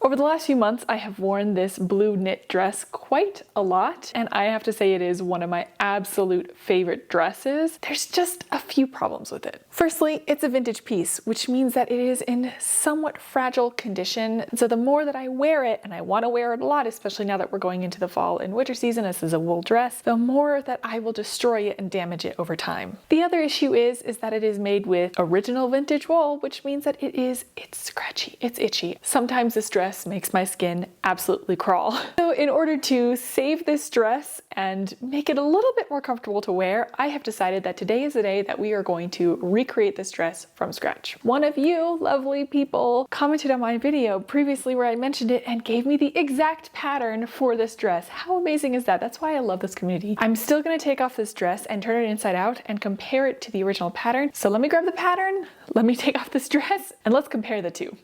Over the last few months, I have worn this blue knit dress quite a lot, and I have to say it is one of my absolute favorite dresses. There's just a few problems with it. Firstly, it's a vintage piece, which means that it is in somewhat fragile condition. So the more that I wear it, and I want to wear it a lot, especially now that we're going into the fall and winter season, this is a wool dress, the more that I will destroy it and damage it over time. The other issue is that it is made with original vintage wool, which means that it's scratchy, it's itchy. Sometimes this dress makes my skin absolutely crawl. So in order to save this dress and make it a little bit more comfortable to wear, I have decided that today is the day that we are going to recreate this dress from scratch. One of you lovely people commented on my video previously where I mentioned it and gave me the exact pattern for this dress. How amazing is that? That's why I love this community. I'm still going to take off this dress and turn it inside out and compare it to the original pattern. So let me grab the pattern, let me take off this dress, and let's compare the two.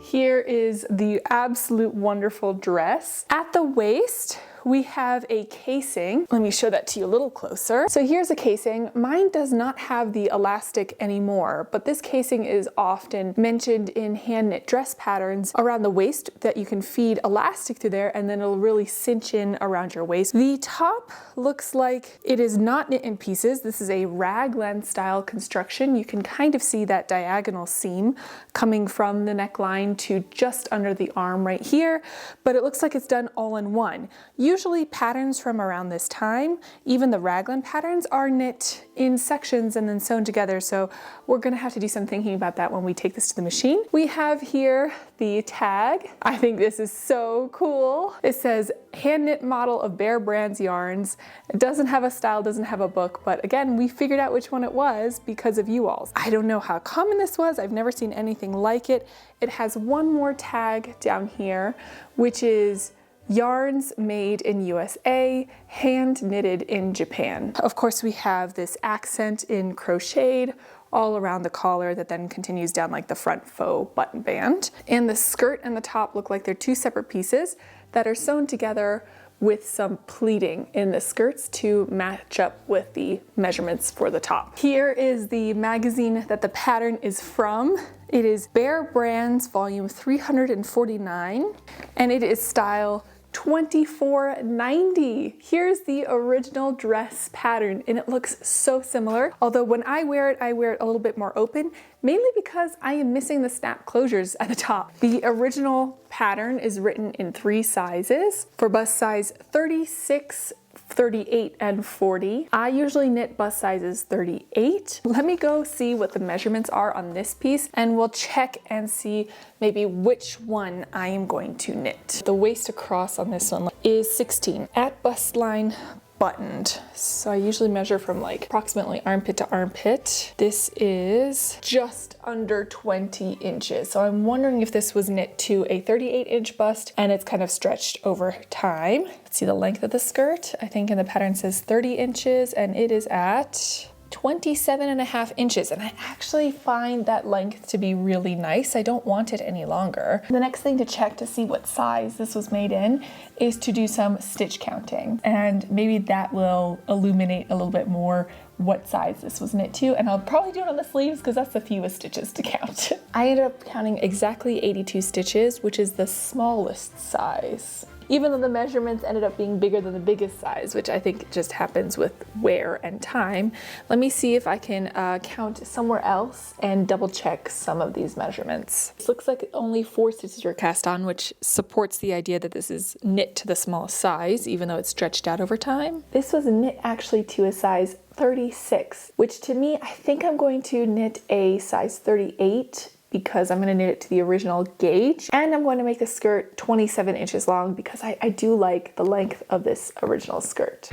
Here is the absolute wonderful dress. At the waist, we have a casing. Let me show that to you a little closer. So here's a casing. Mine does not have the elastic anymore, but this casing is often mentioned in hand knit dress patterns around the waist that you can feed elastic through there and then it'll really cinch in around your waist. The top looks like it is not knit in pieces. This is a raglan style construction. You can kind of see that diagonal seam coming from the neckline to just under the arm right here, but it looks like it's done all in one. Usually patterns from around this time, even the raglan patterns, are knit in sections and then sewn together, so we're gonna have to do some thinking about that when we take this to the machine. We have here the tag. I think this is so cool. It says hand knit model of Bear Brands yarns. It doesn't have a style, doesn't have a book, but again, we figured out which one it was because of you all. I don't know how common this was. I've never seen anything like it. It has one more tag down here, which is yarns made in USA, hand knitted in Japan. Of course, we have this accent in crocheted all around the collar that then continues down like the front faux button band. And the skirt and the top look like they're two separate pieces that are sewn together with some pleating in the skirts to match up with the measurements for the top. Here is the magazine that the pattern is from. It is Bear Brands volume 349 and it is style 2490. Here's the original dress pattern and it looks so similar. Although when I wear it a little bit more open, mainly because I am missing the snap closures at the top. The original pattern is written in 3 sizes for bust size 36, 38, and 40. I usually knit bust sizes 38. Let me go see what the measurements are on this piece and we'll check and see maybe which one I am going to knit. The waist across on this one is 16 at bust line buttoned. So I usually measure from like approximately armpit to armpit. This is just under 20 inches. So I'm wondering if this was knit to a 38-inch bust and it's kind of stretched over time. Let's see the length of the skirt. I think in the pattern says 30 inches and it is at 27.5 inches, and I actually find that length to be really nice. I don't want it any longer. The next thing to check to see what size this was made in is to do some stitch counting, and maybe that will illuminate a little bit more what size this was knit to, and I'll probably do it on the sleeves because that's the fewest stitches to count. I ended up counting exactly 82 stitches, which is the smallest size. Even though the measurements ended up being bigger than the biggest size, which I think just happens with wear and time. Let me see if I can count somewhere else and double check some of these measurements. This looks like only 4 stitches were cast on, which supports the idea that this is knit to the smallest size, even though it's stretched out over time. This was knit actually to a size 36, which to me, I think I'm going to knit a size 38 because I'm going to knit it to the original gauge, and I'm going to make the skirt 27 inches long because I do like the length of this original skirt.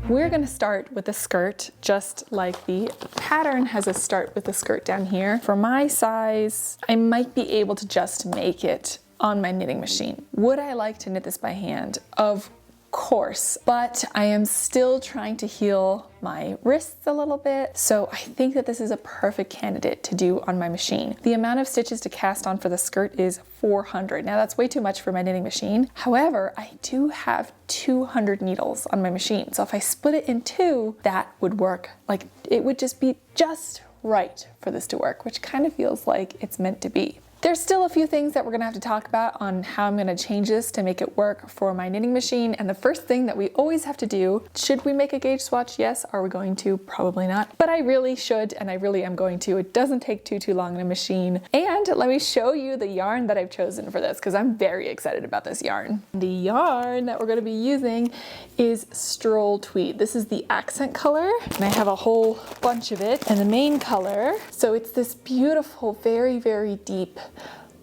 We're going to start with the skirt just like the pattern has a start with the skirt down here. For my size, I might be able to just make it on my knitting machine. Would I like to knit this by hand? Of course, but I am still trying to heal my wrists a little bit, so I think that this is a perfect candidate to do on my machine. The amount of stitches to cast on for the skirt is 400. Now that's way too much for my knitting machine. However, I do have 200 needles on my machine, so if I split it in 2, that would work. Like, it would just be just right for this to work, which kind of feels like it's meant to be. There's still a few things that we're gonna have to talk about on how I'm gonna change this to make it work for my knitting machine. And the first thing that we always have to do, should we make a gauge swatch? Yes. Are we going to? Probably not. But I really should, and I really am going to. It doesn't take too long in a machine. And let me show you the yarn that I've chosen for this, because I'm very excited about this yarn. The yarn that we're gonna be using is Stroll Tweed. This is the accent color, and I have a whole bunch of it. And the main color, so it's this beautiful, very, very deep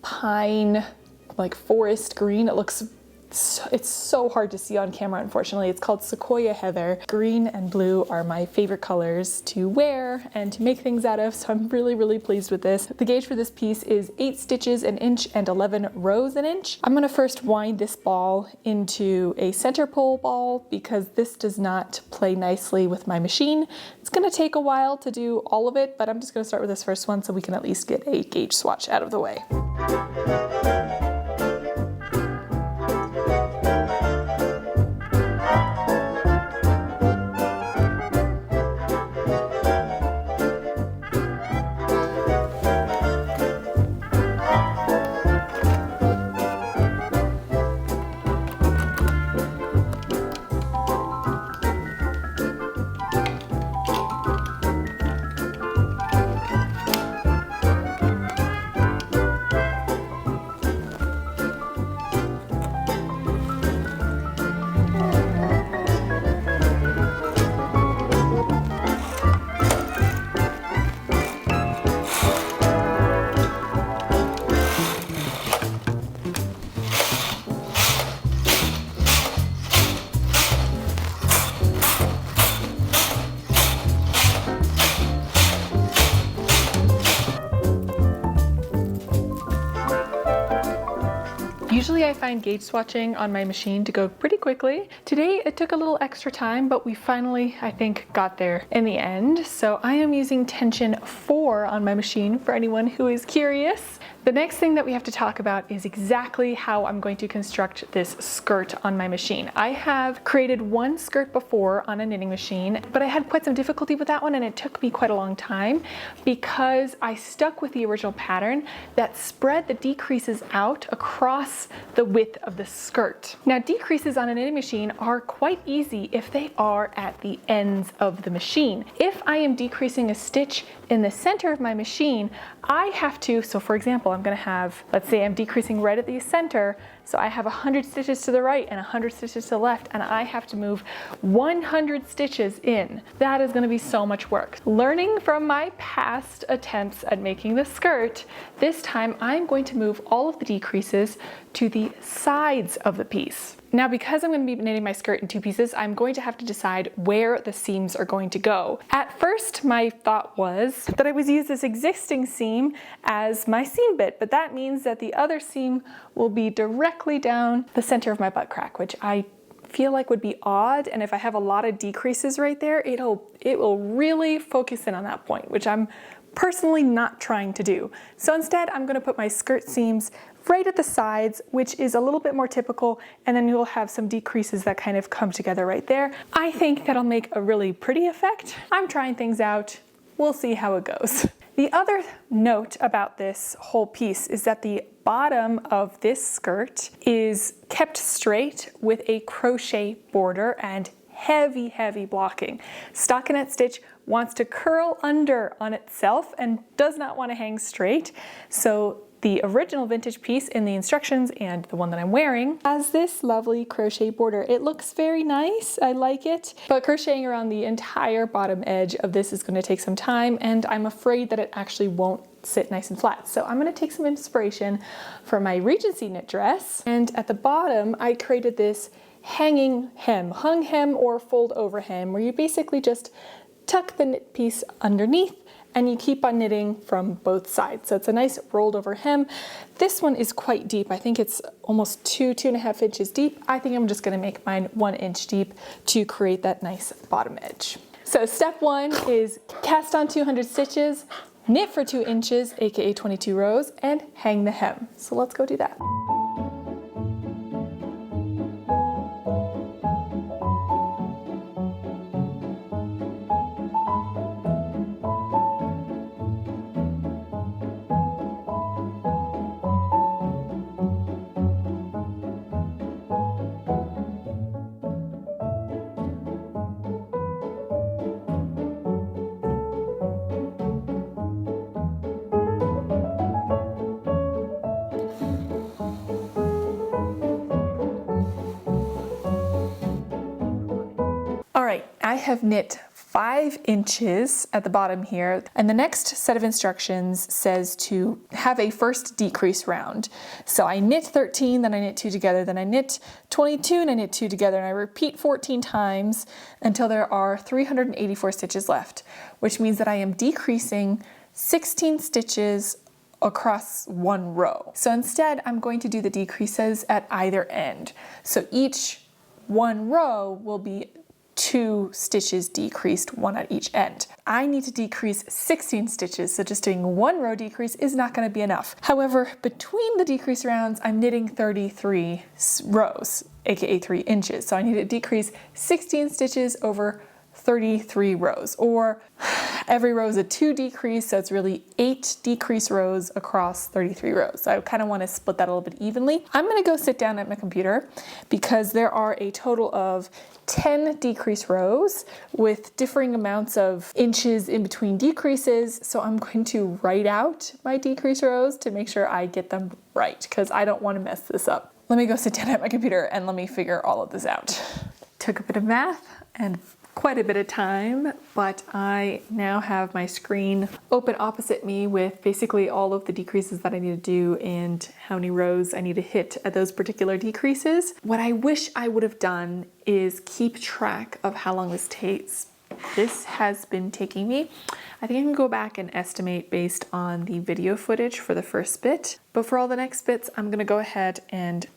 pine, like forest green. It looks it's so hard to see on camera, unfortunately. It's called Sequoia Heather. Green and blue are my favorite colors to wear and to make things out of, so I'm really pleased with this. The gauge for this piece is 8 stitches an inch and 11 rows an inch. I'm gonna first wind this ball into a center pole ball because this does not play nicely with my machine. It's gonna take a while to do all of it, but I'm just gonna start with this first one so we can at least get a gauge swatch out of the way. Usually I find gauge swatching on my machine to go pretty quickly. Today it took a little extra time, but we finally, I think, got there in the end. So I am using tension 4 on my machine for anyone who is curious. The next thing that we have to talk about is exactly how I'm going to construct this skirt on my machine. I have created one skirt before on a knitting machine, but I had quite some difficulty with that one and it took me quite a long time because I stuck with the original pattern that spread the decreases out across the width of the skirt. Now, decreases on a knitting machine are quite easy if they are at the ends of the machine. If I am decreasing a stitch in the center of my machine, I have to, so for example, I'm gonna have, let's say I'm decreasing right at the center, so I have 100 stitches to the right and 100 stitches to the left, and I have to move 100 stitches in. That is gonna be so much work. Learning from my past attempts at making the skirt, this time I'm going to move all of the decreases to the sides of the piece. Now, because I'm going to be knitting my skirt in 2 pieces, I'm going to have to decide where the seams are going to go. At first, my thought was that I would use this existing seam as my seam bit, but that means that the other seam will be directly down the center of my butt crack, which I feel like would be odd. And if I have a lot of decreases right there, it will really focus in on that point, which I'm personally not trying to do. So instead, I'm going to put my skirt seams right at the sides, which is a little bit more typical, and then you'll have some decreases that kind of come together right there. I think that'll make a really pretty effect. I'm trying things out. We'll see how it goes. The other note about this whole piece is that the bottom of this skirt is kept straight with a crochet border and heavy blocking. Stockinette stitch wants to curl under on itself and does not want to hang straight. So the original vintage piece in the instructions and the one that I'm wearing has this lovely crochet border. It looks very nice, I like it, but crocheting around the entire bottom edge of this is going to take some time, and I'm afraid that it actually won't sit nice and flat. So I'm going to take some inspiration from my Regency knit dress, and at the bottom I created this hanging hem, hung hem or fold over hem, where you basically just tuck the knit piece underneath and you keep on knitting from both sides. So it's a nice rolled over hem. This one is quite deep. I think it's almost 2.5 inches deep. I think I'm just gonna make mine 1 inch deep to create that nice bottom edge. So step 1 is cast on 200 stitches, knit for 2 inches, aka 22 rows, and hang the hem. So let's go do that. I have knit 5 inches at the bottom here, and the next set of instructions says to have a first decrease round. So I knit 13, then I knit 2 together, then I knit 22 and I knit 2 together, and I repeat 14 times until there are 384 stitches left, which means that I am decreasing 16 stitches across one row. So instead, I'm going to do the decreases at either end. So each one row will be 2 stitches decreased, 1 at each end. I need to decrease 16 stitches, so just doing 1 row decrease is not going to be enough. However, between the decrease rounds, I'm knitting 33 rows, aka 3 inches. So I need to decrease 16 stitches over 33 rows, or every row is a 2 decrease, so it's really 8 decrease rows across 33 rows. So I kind of want to split that a little bit evenly. I'm going to go sit down at my computer because there are a total of 10 decrease rows with differing amounts of inches in between decreases. So I'm going to write out my decrease rows to make sure I get them right, because I don't want to mess this up. Let me go sit down at my computer and let me figure all of this out. Took a bit of math and quite a bit of time, but I now have my screen open opposite me with basically all of the decreases that I need to do and how many rows I need to hit at those particular decreases. What I wish I would have done is keep track of how long this takes. This has been taking me. I think I can go back and estimate based on the video footage for the first bit, but for all the next bits, I'm gonna go ahead and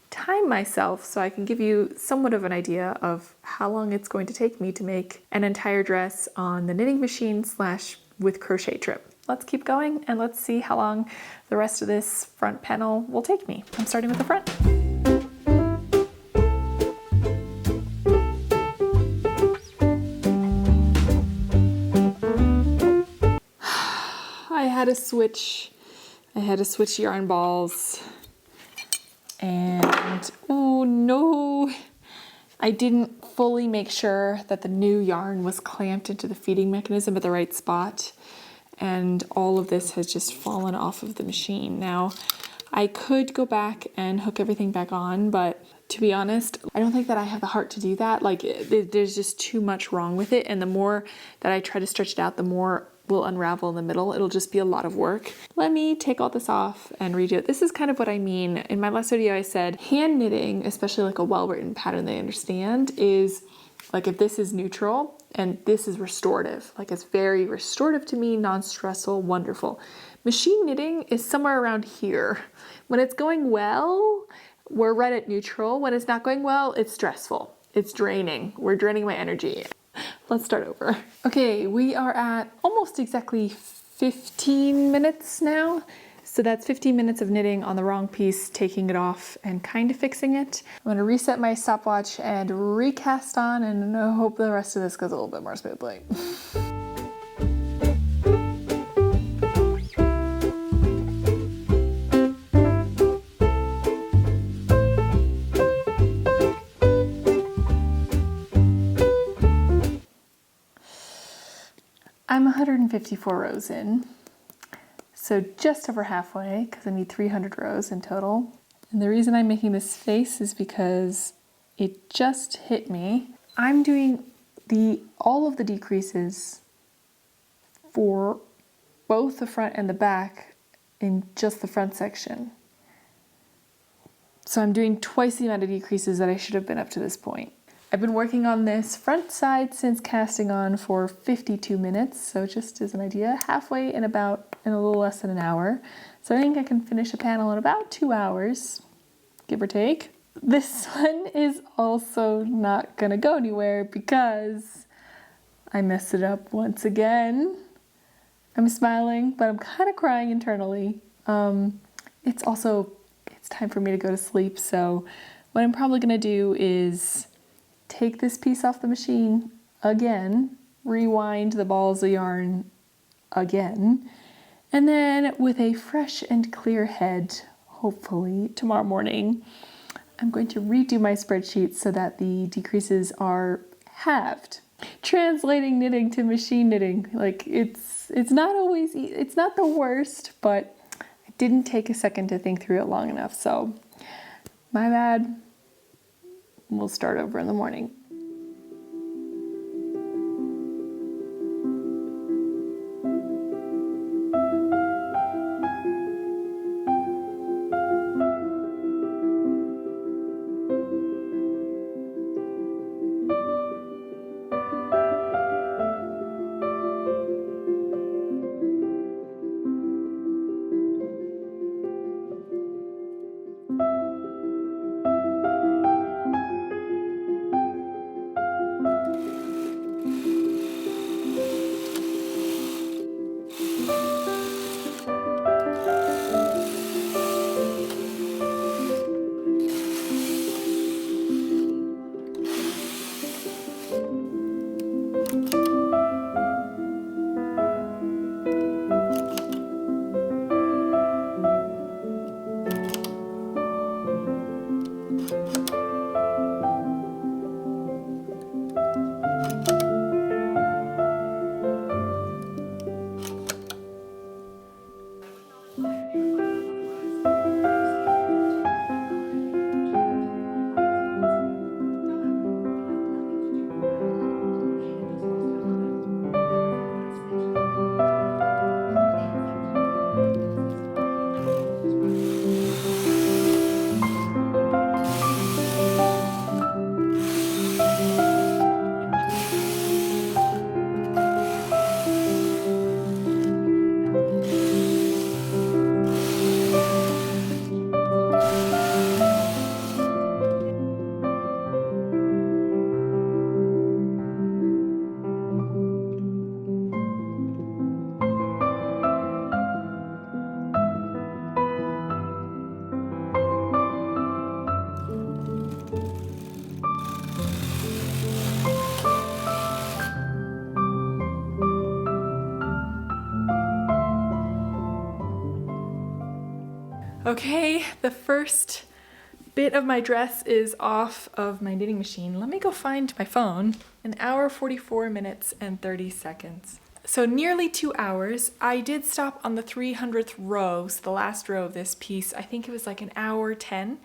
time myself so I can give you somewhat of an idea of how long it's going to take me to make an entire dress on the knitting machine / with crochet trip. Let's keep going and let's see how long the rest of this front panel will take me. I'm starting with the front. I had to switch yarn balls. And oh no, I didn't fully make sure that the new yarn was clamped into the feeding mechanism at the right spot, and all of this has just fallen off of the machine. Now, I could go back and hook everything back on, but to be honest, I don't think that I have the heart to do that. Like, there's just too much wrong with it, and the more that I try to stretch it out, the more will unravel in the middle. It'll just be a lot of work. Let me take all this off and redo it. This is kind of what I mean. In my last video, I said hand knitting, especially like a well-written pattern they understand, is like if this is neutral and this is restorative. Like it's very restorative to me, non-stressful, wonderful. Machine knitting is somewhere around here. When it's going well, we're right at neutral. When it's not going well, it's stressful. It's draining. We're draining my energy. Let's start over. Okay, we are at almost exactly 15 minutes now. So that's 15 minutes of knitting on the wrong piece, taking it off and kind of fixing it. I'm gonna reset my stopwatch and recast on, and I hope the rest of this goes a little bit more smoothly. I'm 154 rows in, so just over halfway, because I need 300 rows in total. And the reason I'm making this face is because it just hit me. I'm doing all of the decreases for both the front and the back in just the front section. So I'm doing twice the amount of decreases that I should have been up to this point. I've been working on this front side since casting on for 52 minutes, so just as an idea, halfway in a little less than an hour. So I think I can finish a panel in about 2 hours, give or take. This one is also not gonna go anywhere because I messed it up once again. I'm smiling, but I'm kind of crying internally. It's time for me to go to sleep, so what I'm probably gonna do is take this piece off the machine again, rewind the balls of yarn again, and then with a fresh and clear head, hopefully tomorrow morning, I'm going to redo my spreadsheet so that the decreases are halved. Translating knitting to machine knitting, like it's not always, it's not the worst, but I didn't take a second to think through it long enough, so my bad. We'll start over in the morning. Okay, the first bit of my dress is off of my knitting machine. Let me go find my phone. 1 hour, 44 minutes, and 30 seconds. So nearly 2 hours. I did stop on the 300th row, so the last row of this piece. I think it was like 1:10.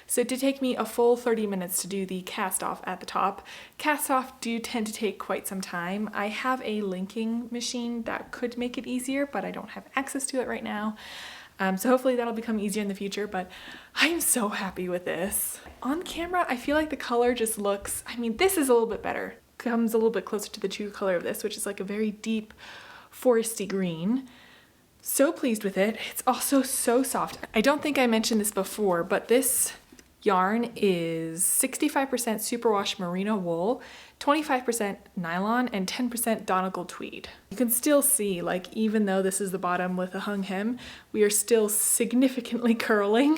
So it did take me a full 30 minutes to do the cast off at the top. Cast off do tend to take quite some time. I have a linking machine that could make it easier, but I don't have access to it right now. So hopefully that'll become easier in the future, but I'm so happy with this. On camera, I feel like the color just looks, I mean, this is a little bit better. Comes a little bit closer to the true color of this, which is like a very deep foresty green. So pleased with it. It's also so soft. I don't think I mentioned this before, but this yarn is 65% superwash merino wool, 25% nylon, and 10% Donegal tweed. You can still see, like, even though this is the bottom with a hung hem, we are still significantly curling.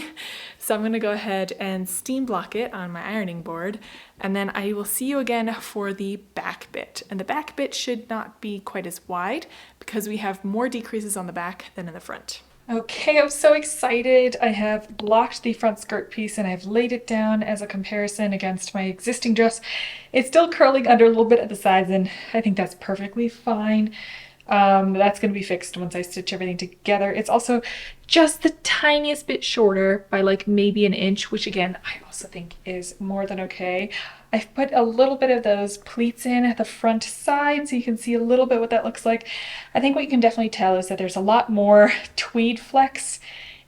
So I'm gonna go ahead and steam block it on my ironing board, and then I will see you again for the back bit. And the back bit should not be quite as wide because we have more decreases on the back than in the front. Okay, I'm so excited. I have blocked the front skirt piece and I've laid it down as a comparison against my existing dress. It's still curling under a little bit at the sides, and I think that's perfectly fine. That's going to be fixed once I stitch everything together. It's also just the tiniest bit shorter by like maybe 1 inch, which again, I also think is more than okay. I've put a little bit of those pleats in at the front side so you can see a little bit what that looks like. I think what you can definitely tell is that there's a lot more tweed flecks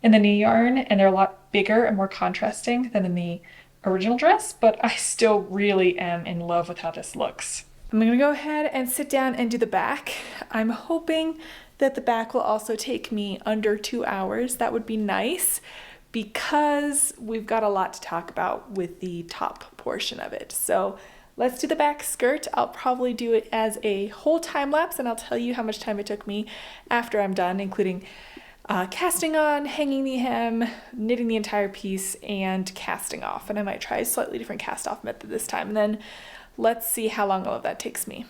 in the new yarn, and they're a lot bigger and more contrasting than in the original dress, but I still really am in love with how this looks. I'm gonna go ahead and sit down and do the back. I'm hoping that the back will also take me under 2 hours. That would be nice because we've got a lot to talk about with the top portion of it. So let's do the back skirt. I'll probably do it as a whole time lapse, and I'll tell you how much time it took me after I'm done, including casting on, hanging the hem, knitting the entire piece, and casting off. And I might try a slightly different cast off method this time. And then let's see how long all of that takes me.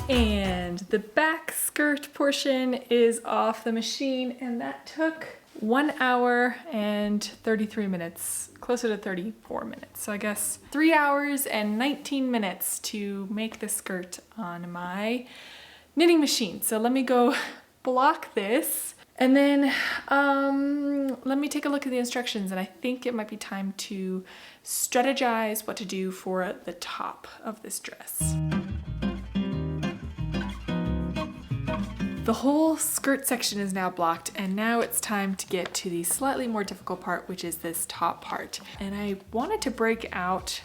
And the back skirt portion is off the machine, and that took 1 hour and 33 minutes, closer to 34 minutes. So I guess 3 hours and 19 minutes to make the skirt on my knitting machine. So let me go block this, and then let me take a look at the instructions, and I think it might be time to strategize what to do for the top of this dress. The whole skirt section is now blocked, and now it's time to get to the slightly more difficult part, which is this top part. And I wanted to break out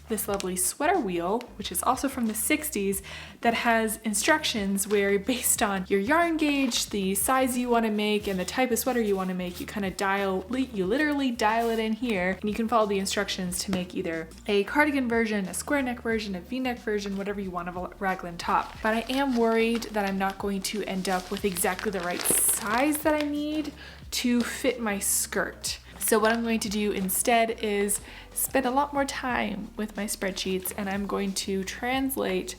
this lovely sweater wheel, which is also from the 60s, that has instructions where based on your yarn gauge, the size you want to make, and the type of sweater you want to make, you kind of you literally dial it in here, and you can follow the instructions to make either a cardigan version, a square neck version, a v-neck version, whatever you want of a raglan top. But I am worried that I'm not going to end up with exactly the right size that I need to fit my skirt. So what I'm going to do instead is spend a lot more time with my spreadsheets, and I'm going to translate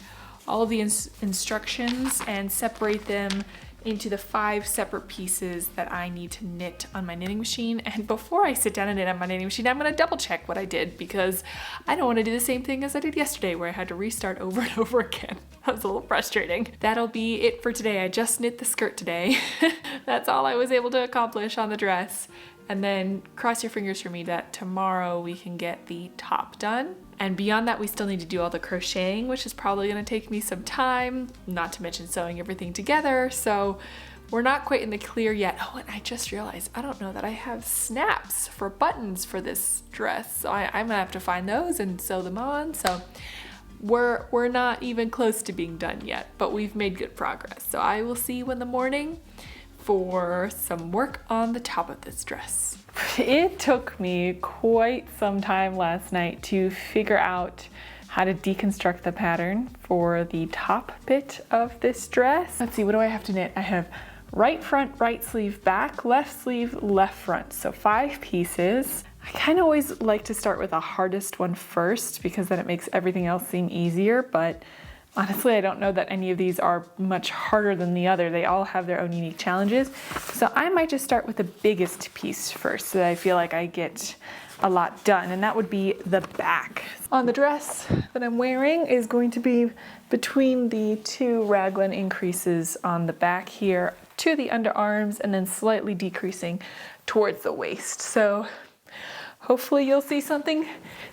all of the instructions and separate them into the 5 separate pieces that I need to knit on my knitting machine. And before I sit down and knit on my knitting machine, I'm going to double check what I did, because I don't want to do the same thing as I did yesterday where I had to restart over and over again. That was a little frustrating. That'll be it for today. I just knit the skirt today. That's all I was able to accomplish on the dress. And then cross your fingers for me that tomorrow we can get the top done. And beyond that, we still need to do all the crocheting, which is probably gonna take me some time, not to mention sewing everything together. So we're not quite in the clear yet. Oh, and I just realized, I don't know that I have snaps for buttons for this dress. So I'm gonna have to find those and sew them on. So we're not even close to being done yet, but we've made good progress. So I will see you in the morning for some work on the top of this dress. It took me quite some time last night to figure out how to deconstruct the pattern for the top bit of this dress. Let's see, what do I have to knit? I have right front, right sleeve back, left sleeve, left front. So 5 pieces. I kind of always like to start with the hardest one first because then it makes everything else seem easier, but honestly, I don't know that any of these are much harder than the other. They all have their own unique challenges. So I might just start with the biggest piece first so that I feel like I get a lot done, and that would be the back. On the dress that I'm wearing is going to be between the two raglan increases on the back here to the underarms and then slightly decreasing towards the waist. So hopefully you'll see something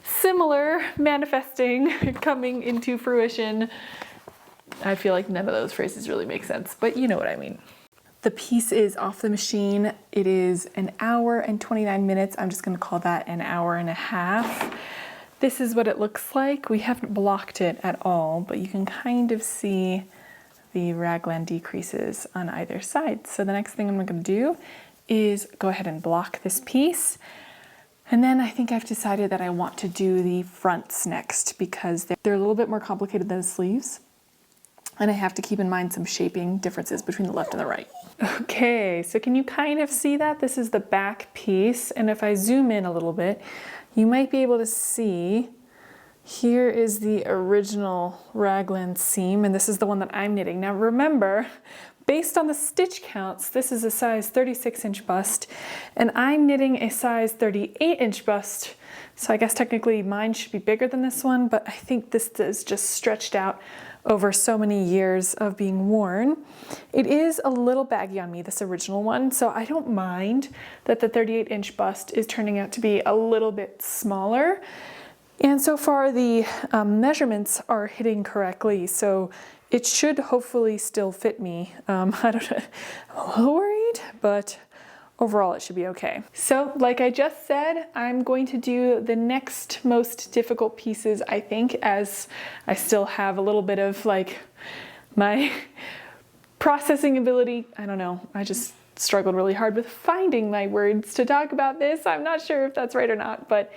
similar manifesting, coming into fruition. I feel like none of those phrases really make sense, but you know what I mean. The piece is off the machine. It is 1 hour and 29 minutes. I'm just gonna call that 1.5 hours. This is what it looks like. We haven't blocked it at all, but you can kind of see the raglan decreases on either side. So the next thing I'm gonna do is go ahead and block this piece. And then I think I've decided that I want to do the fronts next because they're a little bit more complicated than the sleeves. And I have to keep in mind some shaping differences between the left and the right. Okay, so can you kind of see that? This is the back piece. And if I zoom in a little bit, you might be able to see here is the original raglan seam, and this is the one that I'm knitting. Now remember, based on the stitch counts, this is a size 36-inch bust, and I'm knitting a size 38-inch bust. So I guess technically mine should be bigger than this one, but I think this is just stretched out over so many years of being worn. It is a little baggy on me, this original one, so I don't mind that the 38-inch bust is turning out to be a little bit smaller. And so far the measurements are hitting correctly, so it should hopefully still fit me. I don't know, I'm a little worried, but overall it should be okay. So like I just said, I'm going to do the next most difficult pieces, I think, as I still have a little bit of like my processing ability. I don't know, I just struggled really hard with finding my words to talk about this. I'm not sure if that's right or not, but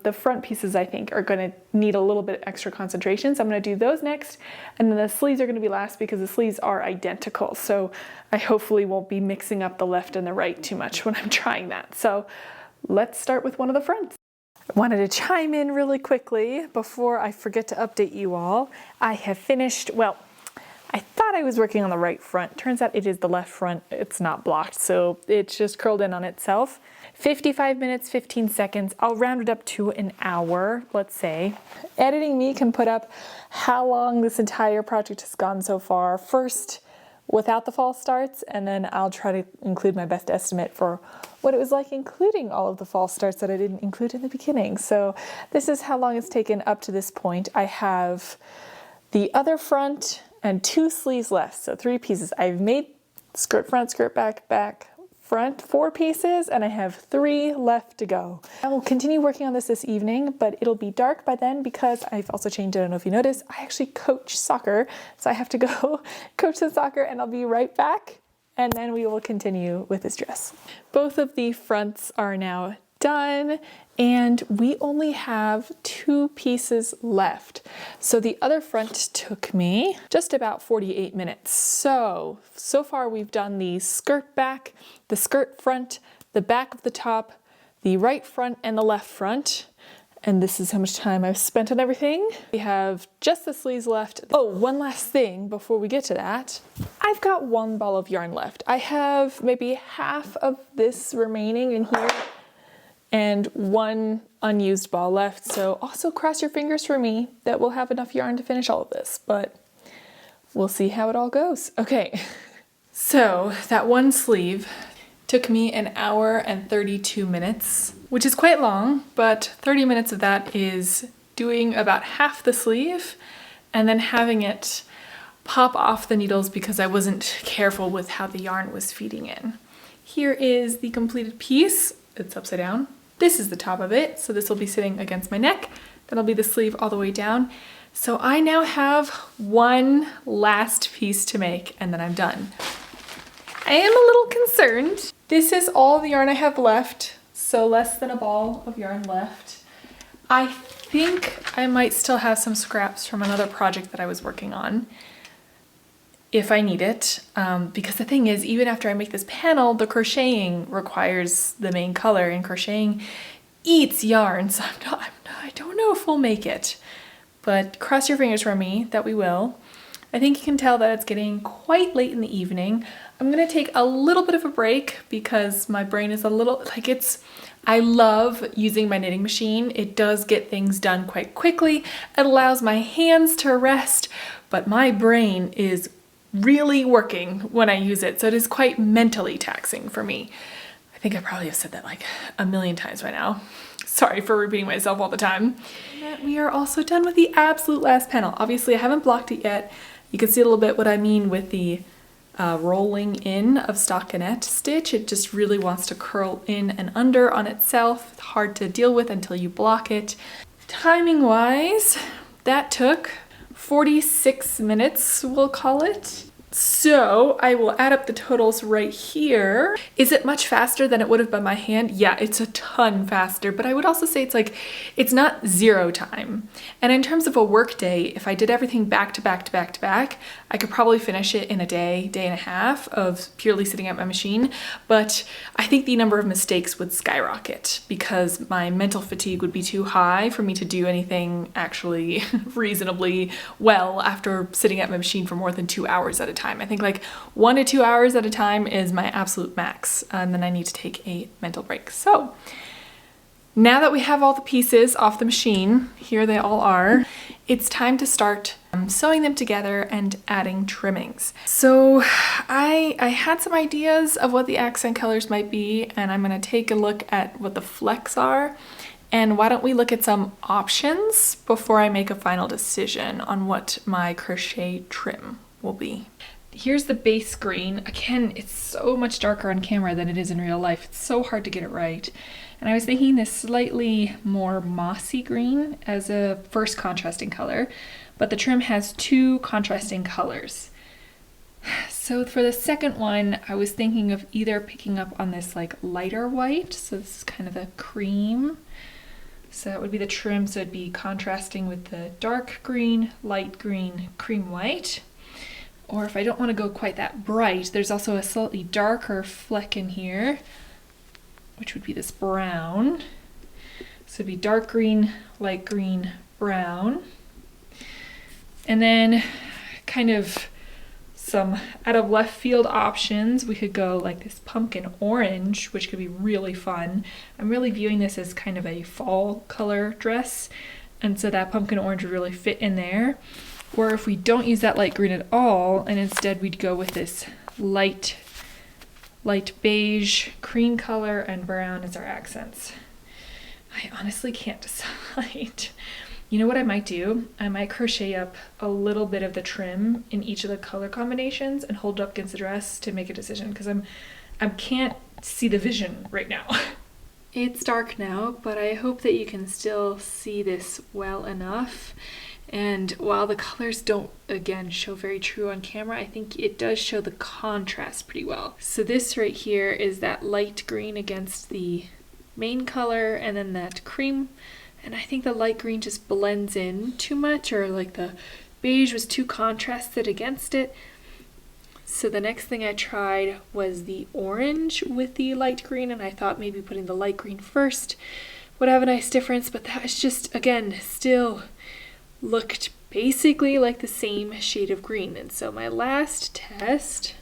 the front pieces I think are going to need a little bit extra concentration, so I'm going to do those next, and then the sleeves are going to be last because the sleeves are identical, so I hopefully won't be mixing up the left and the right too much when I'm trying that. So let's start with one of the fronts. I wanted to chime in really quickly before I forget to update you all. I have finished, well, I thought I was working on the right front. Turns out it is the left front. It's not blocked, so it's just curled in on itself. 55 minutes, 15 seconds. I'll round it up to 1 hour, let's say. Editing me can put up how long this entire project has gone so far. First, without the false starts, and then I'll try to include my best estimate for what it was like including all of the false starts that I didn't include in the beginning. So this is how long it's taken up to this point. I have the other front and 2 sleeves left, so 3 pieces. I've made skirt front, skirt back, back, front, 4 pieces, and I have 3 left to go. I will continue working on this evening, but it'll be dark by then because I've also changed, I don't know if you noticed, I actually coach soccer, so I have to go coach the soccer, and I'll be right back, and then we will continue with this dress. Both of the fronts are now done, and we only have 2 pieces left. So the other front took me just about 48 minutes. So far we've done the skirt back, the skirt front, the back of the top, the right front and the left front. And this is how much time I've spent on everything. We have just the sleeves left. Oh, one last thing before we get to that. I've got 1 ball of yarn left. I have maybe half of this remaining in here and 1 unused ball left. So also cross your fingers for me that we'll have enough yarn to finish all of this, but we'll see how it all goes. Okay, so that 1 sleeve took me 1 hour and 32 minutes, which is quite long, but 30 minutes of that is doing about half the sleeve and then having it pop off the needles because I wasn't careful with how the yarn was feeding in. Here is the completed piece. It's upside down. This is the top of it, so this will be sitting against my neck. That'll be the sleeve all the way down. So I now have 1 last piece to make and then I'm done. I am a little concerned. This is all the yarn I have left, so less than a ball of yarn left. I think I might still have some scraps from another project that I was working on if I need it, because the thing is, even after I make this panel, the crocheting requires the main color, and crocheting eats yarn, so I don't know if we'll make it. But cross your fingers for me that we will. I think you can tell that it's getting quite late in the evening. I'm gonna take a little bit of a break because my brain is a little, I love using my knitting machine. It does get things done quite quickly. It allows my hands to rest, but my brain is really working when I use it. So it is quite mentally taxing for me. I think I probably have said that like a million times by now. Sorry for repeating myself all the time. And we are also done with the absolute last panel. Obviously I haven't blocked it yet. You can see a little bit what I mean with the rolling in of stockinette stitch. It just really wants to curl in and under on itself. It's hard to deal with until you block it. Timing wise, that took 46 minutes, we'll call it. So I will add up the totals right here. Is it much faster than it would have been by hand? Yeah, it's a ton faster, but I would also say it's not zero time. And in terms of a work day, if I did everything back to back to back to back, I could probably finish it in a day, day and a half of purely sitting at my machine. But I think the number of mistakes would skyrocket because my mental fatigue would be too high for me to do anything actually reasonably well after sitting at my machine for more than 2 hours at a time. I think like 1 to 2 hours at a time is my absolute max, and then I need to take a mental break. So now that we have all the pieces off the machine, here they all are, it's time to start sewing them together and adding trimmings. So I had some ideas of what the accent colors might be, and I'm going to take a look at what the flecks are. And why don't we look at some options before I make a final decision on what my crochet trim will be. Here's the base green. Again, it's so much darker on camera than it is in real life. It's so hard to get it right. And I was thinking this slightly more mossy green as a first contrasting color, but the trim has 2 contrasting colors. So for the second one, I was thinking of either picking up on this like lighter white. So this is kind of a cream. So that would be the trim. So it'd be contrasting with the dark green, light green, cream white. Or if I don't want to go quite that bright, there's also a slightly darker fleck in here, which would be this brown. So it'd be dark green, light green, brown. And then kind of some out of left field options. We could go like this pumpkin orange, which could be really fun. I'm really viewing this as kind of a fall color dress, and so that pumpkin orange would really fit in there. Or if we don't use that light green at all, and instead we'd go with this light beige, cream color, and brown as our accents. I honestly can't decide. You know what I might do? I might crochet up a little bit of the trim in each of the color combinations and hold it up against the dress to make a decision, because I can't see the vision right now. It's dark now, but I hope that you can still see this well enough. And while the colors don't, again, show very true on camera, I think it does show the contrast pretty well. So this right here is that light green against the main color, and then that cream. And I think the light green just blends in too much, or like the beige was too contrasted against it. So the next thing I tried was the orange with the light green, and I thought maybe putting the light green first would have a nice difference, but that was just, again, still looked basically like the same shade of green. And so my last test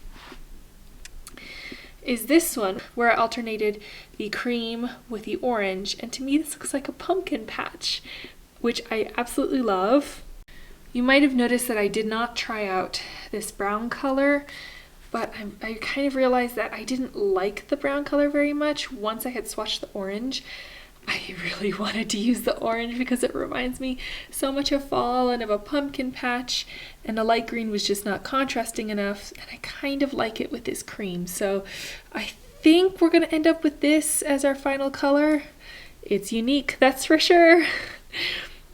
is this one, where I alternated the cream with the orange, and to me this looks like a pumpkin patch, which I absolutely love. You might have noticed that I did not try out this brown color, but I kind of realized that I didn't like the brown color very much once I had swatched the orange. I really wanted to use the orange because it reminds me so much of fall and of a pumpkin patch, and the light green was just not contrasting enough, and I kind of like it with this cream. So I think we're going to end up with this as our final color. It's unique, that's for sure.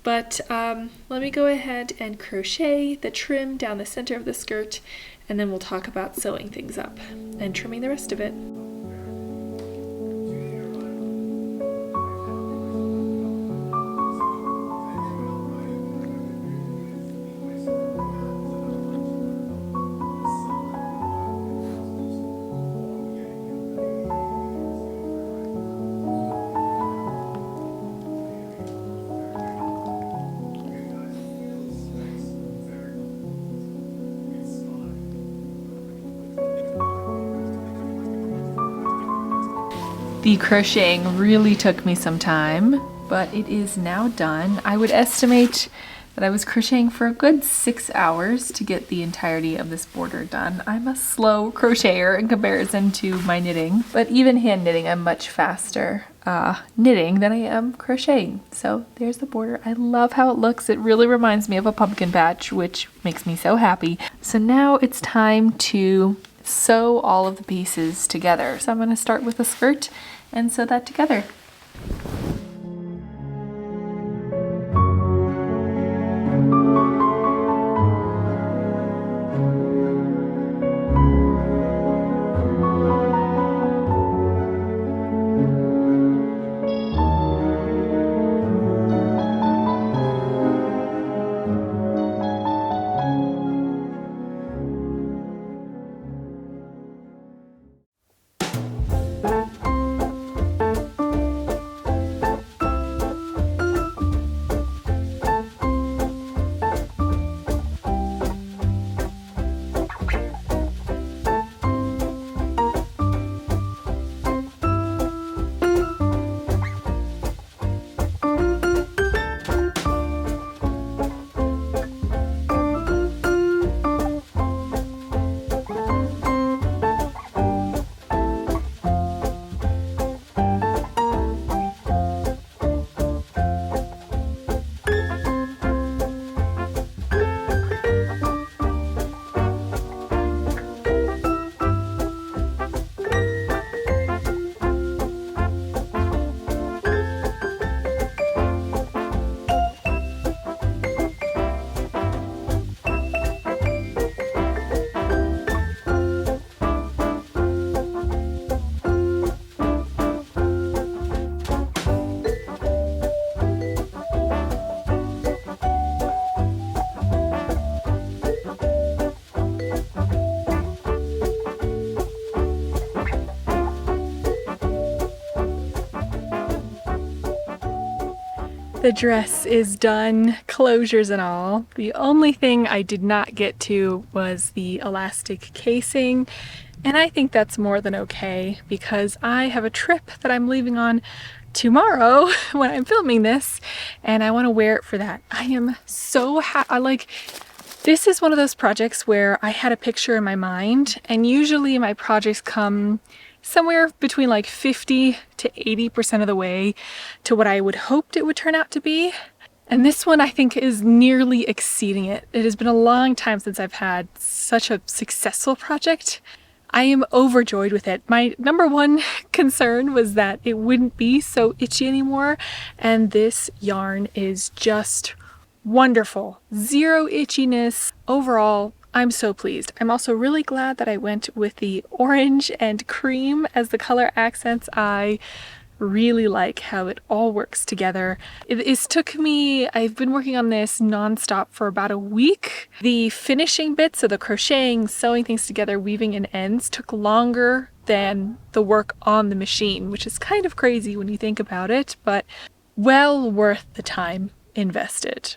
But let me go ahead and crochet the trim down the center of the skirt, and then we'll talk about sewing things up and trimming the rest of it. The crocheting really took me some time, but it is now done. I would estimate that I was crocheting for a good 6 hours to get the entirety of this border done. I'm a slow crocheter in comparison to my knitting, but even hand knitting, I'm much faster knitting than I am crocheting. So there's the border. I love how it looks. It really reminds me of a pumpkin patch, which makes me so happy. So now it's time to sew all of the pieces together. So I'm going to start with the skirt and sew that together. The dress is done, closures and all. The only thing I did not get to was the elastic casing, and I think that's more than okay because I have a trip that I'm leaving on tomorrow when I'm filming this, and I want to wear it for that. I am so happy. This is one of those projects where I had a picture in my mind, and usually my projects come somewhere between like 50 to 80% of the way to what I would hoped it would turn out to be. And this one I think is nearly exceeding it. It has been a long time since I've had such a successful project. I am overjoyed with it. My number one concern was that it wouldn't be so itchy anymore, and this yarn is just wonderful. Zero itchiness. Overall, I'm so pleased. I'm also really glad that I went with the orange and cream as the color accents. I really like how it all works together. Took me, I've been working on this nonstop for about a week. The finishing bits, so the crocheting, sewing things together, weaving in ends, took longer than the work on the machine, which is kind of crazy when you think about it, but well worth the time invested.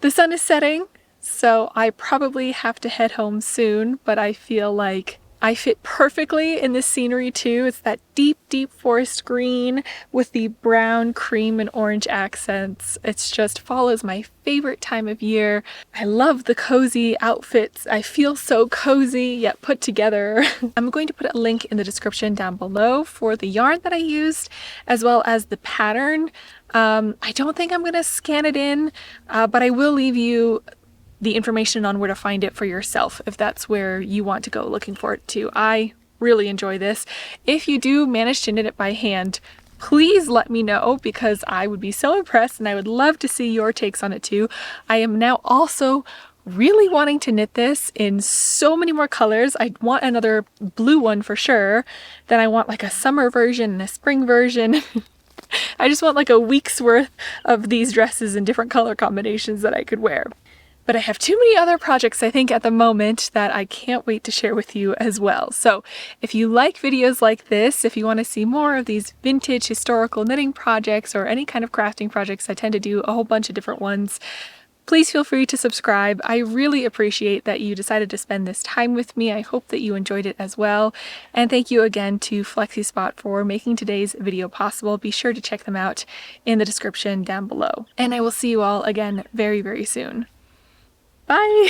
The sun is setting, so I probably have to head home soon, but I feel like I fit perfectly in this scenery too. It's that deep, deep forest green with the brown, cream, and orange accents. It's just follows my favorite time of year. I love the cozy outfits. I feel so cozy yet put together. I'm going to put a link in the description down below for the yarn that I used, as well as the pattern. I don't think I'm going to scan it in, but I will leave you the information on where to find it for yourself if that's where you want to go looking for it too. I really enjoy this. If you do manage to knit it by hand, please let me know because I would be so impressed and I would love to see your takes on it too. I am now also really wanting to knit this in so many more colors. I want another blue one for sure. Then I want like a summer version and a spring version. I just want like a week's worth of these dresses in different color combinations that I could wear. But I have too many other projects, I think, at the moment that I can't wait to share with you as well. So if you like videos like this, if you want to see more of these vintage historical knitting projects or any kind of crafting projects, I tend to do a whole bunch of different ones. Please feel free to subscribe. I really appreciate that you decided to spend this time with me. I hope that you enjoyed it as well. And thank you again to FlexiSpot for making today's video possible. Be sure to check them out in the description down below. And I will see you all again very, very soon. Bye!